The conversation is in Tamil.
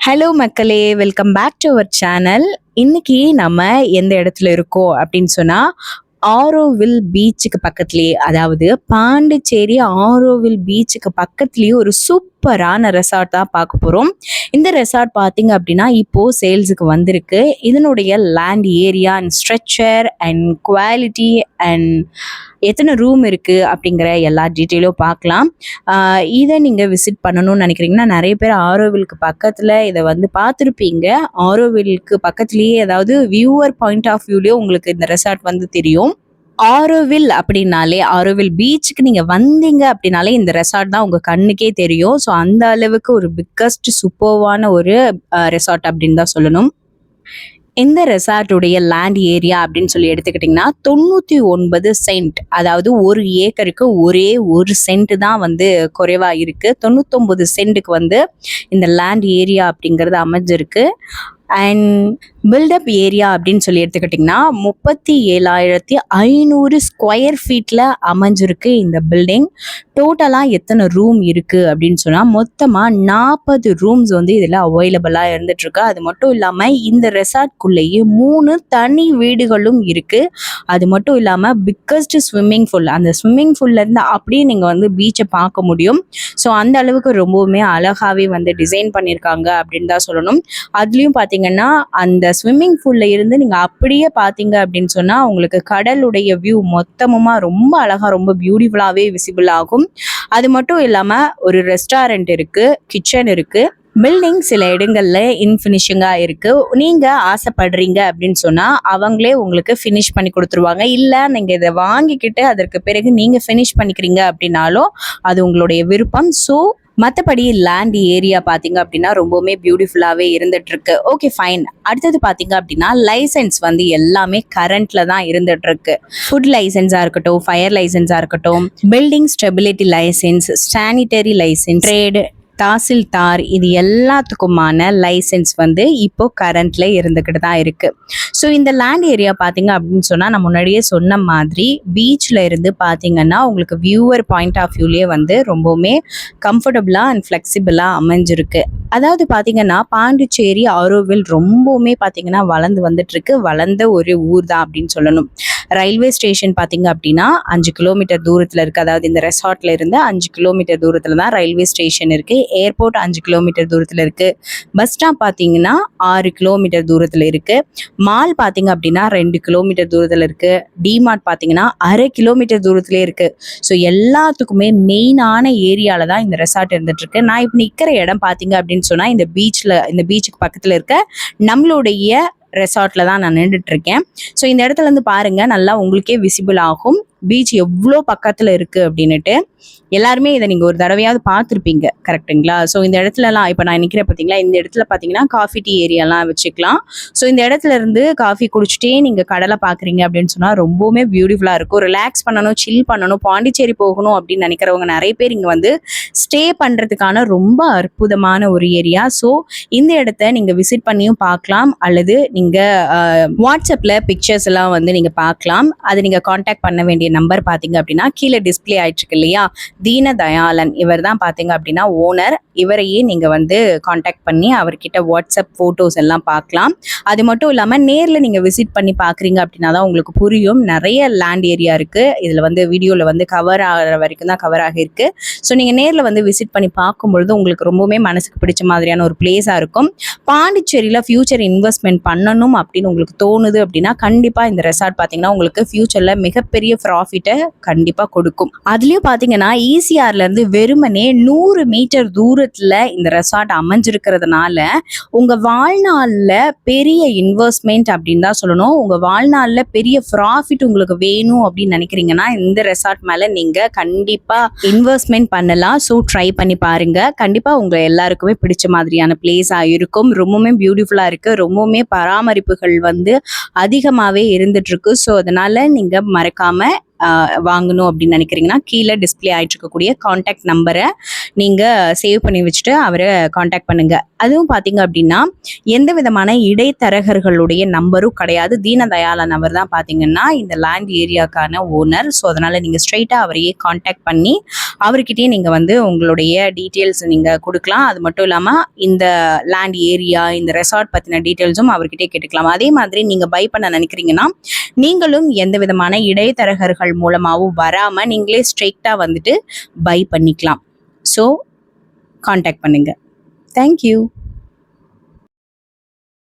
ஹலோ மக்களே, welcome back to our channel. இன்னைக்கு நம்ம எந்த இடத்துல இருக்கோம் அப்படின்னு சொன்னா, ஆரோவில் பீச்சுக்கு பக்கத்துலயே, அதாவது பாண்டிச்சேரி ஆரோவில் பீச்சுக்கு பக்கத்துலயே ஒரு சூப்பரான ரெசார்ட் தான் பார்க்க போறோம். இந்த ரெசார்ட் பார்த்தீங்க அப்படின்னா இப்போ சேல்ஸுக்கு வந்திருக்கு. இதனுடைய land area and structure and quality and எத்தனை ரூம் இருக்கு அப்படிங்கிற எல்லா டீட்டெயிலும் பார்க்கலாம். இதை நீங்க விசிட் பண்ணணும்னு நினைக்கிறீங்கன்னா, நிறைய பேர் ஆரோவிலுக்கு பக்கத்துல இதை வந்து பார்த்துருப்பீங்க. ஆரோவிலுக்கு பக்கத்துலயே, அதாவது வியூவர் பாயிண்ட் ஆஃப் வியூலயே உங்களுக்கு இந்த ரெசார்ட் வந்து தெரியும். ஆரோவில் அப்படின்னாலே, ஆரோவில் பீச்சுக்கு நீங்க வந்தீங்க அப்படின்னாலே இந்த ரெசார்ட் தான் உங்க கண்ணுக்கே தெரியும். ஸோ அந்த அளவுக்கு ஒரு பிக்கஸ்ட் சூப்பர்வான ஒரு ரெசார்ட் அப்படின்னு தான் சொல்லணும். இந்த ரெசார்ட்டுடைய லேண்ட் ஏரியா அப்படின்னு சொல்லி எடுத்துக்கிட்டிங்கன்னா 99 சென்ட், அதாவது ஒரு ஏக்கருக்கு ஒரே ஒரு சென்ட் தான் வந்து குறைவா இருக்கு. 99 சென்ட்டுக்கு வந்து இந்த லேண்ட் ஏரியா அப்படிங்கிறது அமைஞ்சிருக்கு. அண்ட் பில்டப் ஏரியா அப்படின்னு சொல்லி எடுத்துக்கிட்டிங்கன்னா 37,500 ஸ்கொயர் ஃபீட்டில் அமைஞ்சிருக்கு இந்த பில்டிங். டோட்டலாக எத்தனை ரூம் இருக்குது அப்படின்னு சொன்னால், மொத்தமாக 40 ரூம்ஸ் வந்து இதில் அவைலபிளாக இருந்துகிட்ருக்கு. அது மட்டும் இல்லாமல் இந்த ரெசார்ட்குள்ளேயே 3 தனி வீடுகளும் இருக்குது. அது மட்டும் இல்லாமல் பிக்கஸ்ட் ஸ்விம்மிங் பூல், அந்த ஸ்விம்மிங் பூல்லேருந்து அப்படியே நீங்கள் வந்து பீச்சை பார்க்க முடியும். ஸோ அந்த அளவுக்கு ரொம்பவுமே அழகாகவே வந்து டிசைன் பண்ணியிருக்காங்க அப்படின்னு தான் சொல்லணும். அதுலேயும் பார்த்தீங்கன்னா, அந்த ஸ்விம்மிங் பூல்ல இருந்து நீங்க அப்படியே பார்த்தீங்க அப்படின்னு சொன்னா, உங்களுக்கு கடலுடைய வியூ மொத்தமுமா ரொம்ப அழகா, ரொம்ப பியூட்டிஃபுல்லாவே விசிபிள் ஆகும். அது மட்டும் இல்லாம ஒரு ரெஸ்டாரண்ட் இருக்கு, கிச்சன் இருக்கு. பில்டிங் சில இடங்கள்ல இன்ஃபினிஷிங்கா இருக்கு. நீங்க ஆசைப்படுறீங்க அப்படின்னு சொன்னா அவங்களே உங்களுக்கு ஃபினிஷ் பண்ணி கொடுத்துருவாங்க. இல்ல நீங்க இதை வாங்கிக்கிட்டு அதற்கு பிறகு நீங்க ஃபினிஷ் பண்ணிக்கிறீங்க அப்படின்னாலும் அது உங்களுடைய விருப்பம். ஸோ மற்றபடி லேண்ட் ஏரியா பார்த்தீங்க அப்படின்னா ரொம்பவுமே பியூட்டிஃபுல்லாகவே இருந்துட்டு இருக்கு. Okay, fine. அடுத்தது பார்த்தீங்க அப்படின்னா லைசன்ஸ் வந்து எல்லாமே கரண்ட்ல தான் இருந்துட்டு இருக்கு. ஃபுட் லைசன்ஸாக இருக்கட்டும், ஃபயர் லைசன்ஸாக இருக்கட்டும், building stability licence, sanitary licence, trade, தாசில்தார், இது எல்லாத்துக்குமான லைசன்ஸ் வந்து இப்போ கரண்ட்ல இருந்துக்கிட்டு தான் இருக்கு. ஸோ இந்த லேண்ட் ஏரியா பார்த்தீங்க அப்படின்னு சொன்னால், நான் முன்னாடியே சொன்ன மாதிரி பீச்சில் இருந்து பார்த்தீங்கன்னா உங்களுக்கு வியூவர் பாயிண்ட் ஆஃப் வியூலேயே வந்து ரொம்பவுமே கம்ஃபர்டபுளாக அண்ட் ஃப்ளெக்சிபிளாக அமைஞ்சிருக்கு. அதாவது பார்த்தீங்கன்னா பாண்டிச்சேரி ஆரோவில் ரொம்பவுமே பார்த்தீங்கன்னா வளர்ந்து வந்துட்டு இருக்கு. வளர்ந்த ஒரு ஊர் தான் அப்படின்னு சொல்லணும். ரயில்வே ஸ்டேஷன் பார்த்தீங்க அப்படின்னா 5 கிலோமீட்டர் தூரத்தில் இருக்குது. அதாவது இந்த ரெசார்ட்ல இருந்து 5 கிலோமீட்டர் தூரத்தில் தான் ரயில்வே ஸ்டேஷன் இருக்குது. ஏர்போர்ட் 5 கிலோமீட்டர் தூரத்தில் இருக்குது. பஸ் ஸ்டாப் பார்த்தீங்கன்னா 6 கிலோமீட்டர் தூரத்தில் இருக்குது. மால் பார்த்தீங்க அப்படின்னா 2 கிலோமீட்டர் தூரத்தில் இருக்குது. டிமார்ட் பார்த்தீங்கன்னா 1/2 கிலோமீட்டர் தூரத்துலேயே இருக்குது. ஸோ எல்லாத்துக்குமே மெயினான ஏரியாவில் தான் இந்த ரெசார்ட் இருந்துட்டு இருக்கு. நான் இப்போ நிற்கிற இடம் பார்த்தீங்க அப்படின்னு சொன்னால் இந்த பீச்சுக்கு பக்கத்தில் இருக்க நம்மளுடைய ரெசார்ட்ல தான் நான் நின்றுட்டு இருக்கேன். ஸோ இந்த இடத்துல இருந்து பாருங்க, நல்லா உங்களுக்கே விசிபிள் ஆகும் பீச் எவ்வளோ பக்கத்தில் இருக்குது அப்படின்னுட்டு. எல்லாருமே இதை நீங்கள் ஒரு தடவையாவது பார்த்துருப்பீங்க, கரெக்டுங்களா? ஸோ இந்த இடத்துலலாம் இப்போ நான் நிற்கிறேன் பார்த்தீங்களா, இந்த இடத்துல பார்த்தீங்கன்னா காஃபி டீ ஏரியாலாம் வச்சுக்கலாம். ஸோ இந்த இடத்துல இருந்து காஃபி குடிச்சிட்டே நீங்கள் கடலை பார்க்குறீங்க அப்படின்னு சொன்னால் ரொம்பவுமே பியூட்டிஃபுல்லாக இருக்கும். ரிலாக்ஸ் பண்ணணும், சில் பண்ணணும், பாண்டிச்சேரி போகணும் அப்படின்னு நினைக்கிறவங்க நிறைய பேர் இங்கே வந்து ஸ்டே பண்ணுறதுக்கான ரொம்ப அற்புதமான ஒரு ஏரியா. ஸோ இந்த இடத்த நீங்கள் விசிட் பண்ணியும் பார்க்கலாம், அல்லது நீங்கள் வாட்ஸ்அப்பில் பிக்சர்ஸ் எல்லாம் வந்து நீங்கள் பார்க்கலாம். அதை நீங்கள் காண்டாக்ட் பண்ண வேண்டிய நம்பர் பார்த்தீங்க அப்படின்னா கீழே டிஸ்பிளே ஆயிட்டு இருக்கு இல்லையா, தீனதயாளன், இவர் தான் பார்த்தீங்க அப்படின்னா ஓனர். இவரையே நீங்கள் வந்து காண்டாக்ட் பண்ணி அவர்கிட்ட வாட்ஸ்அப் ஃபோட்டோஸ் எல்லாம் பார்க்கலாம். அது மட்டும் இல்லாமல் நேரில் நீங்கள் விசிட் பண்ணி பார்க்குறீங்க அப்படின்னா தான் உங்களுக்கு புரியும். நிறைய லேண்ட் ஏரியா இருக்குது. இதில் வந்து வீடியோவில் வந்து கவர் ஆகிற வரைக்கும் தான் கவர் ஆகிருக்கு. ஸோ நீங்கள் நேரில் வந்து விசிட் பண்ணி பார்க்கும்பொழுது உங்களுக்கு ரொம்பவுமே மனசுக்கு பிடிச்ச மாதிரியான ஒரு பிளேஸாக இருக்கும். பாண்டிச்சேரியில் ஃபியூச்சர் இன்வெஸ்ட்மெண்ட் பண்ணணும் அப்படின்னு உங்களுக்கு தோணுது அப்படின்னா கண்டிப்பாக இந்த ரெசார்ட் பார்த்தீங்கன்னா உங்களுக்கு ஃபியூச்சரில் மிகப்பெரிய ப்ராஃபிட்டை கண்டிப்பாக கொடுக்கும். அதுலேயும் பார்த்தீங்கன்னா ஈசிஆர்லேருந்து வெறுமனே 100 மீட்டர் தூரத்தில் இந்த ரெசார்ட் அமைஞ்சிருக்கிறதுனால உங்கள் வாழ்நாளில் பெரிய இன்வெஸ்ட்மெண்ட் அப்படின்னு தான் சொல்லணும். உங்கள் வாழ்நாளில் பெரிய ப்ராஃபிட் உங்களுக்கு வேணும் அப்படின்னு நினைக்கிறீங்கன்னா இந்த ரெசார்ட் மேலே நீங்கள் கண்டிப்பாக இன்வெஸ்ட்மெண்ட் பண்ணலாம். ஸோ ட்ரை பண்ணி பாருங்கள். கண்டிப்பாக உங்கள் எல்லாருக்குமே பிடிச்ச மாதிரியான பிளேஸாக இருக்கும். ரொம்பவுமே பியூட்டிஃபுல்லாக இருக்குது. ரொம்பவுமே பராமரிப்புகள் வந்து அதிகமாகவே இருந்துகிட்ருக்கு. ஸோ அதனால் நீங்கள் மறக்காமல் வாங்கணும் அப்படின்னு நினைக்கிறீங்கன்னா கீழே டிஸ்பிளே ஆகிட்டு இருக்கக்கூடிய காண்டாக்ட் நம்பரை நீங்கள் சேவ் பண்ணி வச்சுட்டு அவரை காண்டாக்ட் பண்ணுங்கள். அதுவும் பார்த்தீங்க அப்படின்னா எந்த விதமான இடைத்தரகர்களுடைய நம்பரும் கிடையாது. தீனதயாளன் அவர் தான் பார்த்தீங்கன்னா இந்த லேண்ட் ஏரியாக்கான ஓனர். ஸோ அதனால் நீங்கள் ஸ்ட்ரைட்டாக அவரையே காண்டாக்ட் பண்ணி அவர்கிட்டயே நீங்கள் வந்து உங்களுடைய டீட்டெயில்ஸ் நீங்கள் கொடுக்கலாம். அது மட்டும் இல்லாமல் இந்த லேண்ட் ஏரியா, இந்த ரெசார்ட் பற்றின டீட்டெயில்ஸும் அவர்கிட்டயே கேட்டுக்கலாம். அதே மாதிரி நீங்கள் பை பண்ண நினைக்கிறீங்கன்னா நீங்களும் எந்த விதமான இடைத்தரகர்கள் மூலமாகவும் வராமல் நீங்களே ஸ்ட்ரெயிட்டாக வந்துட்டு பை பண்ணிக்கலாம். ஸோ காண்டாக்ட் பண்ணுங்கள். தேங்க்யூ.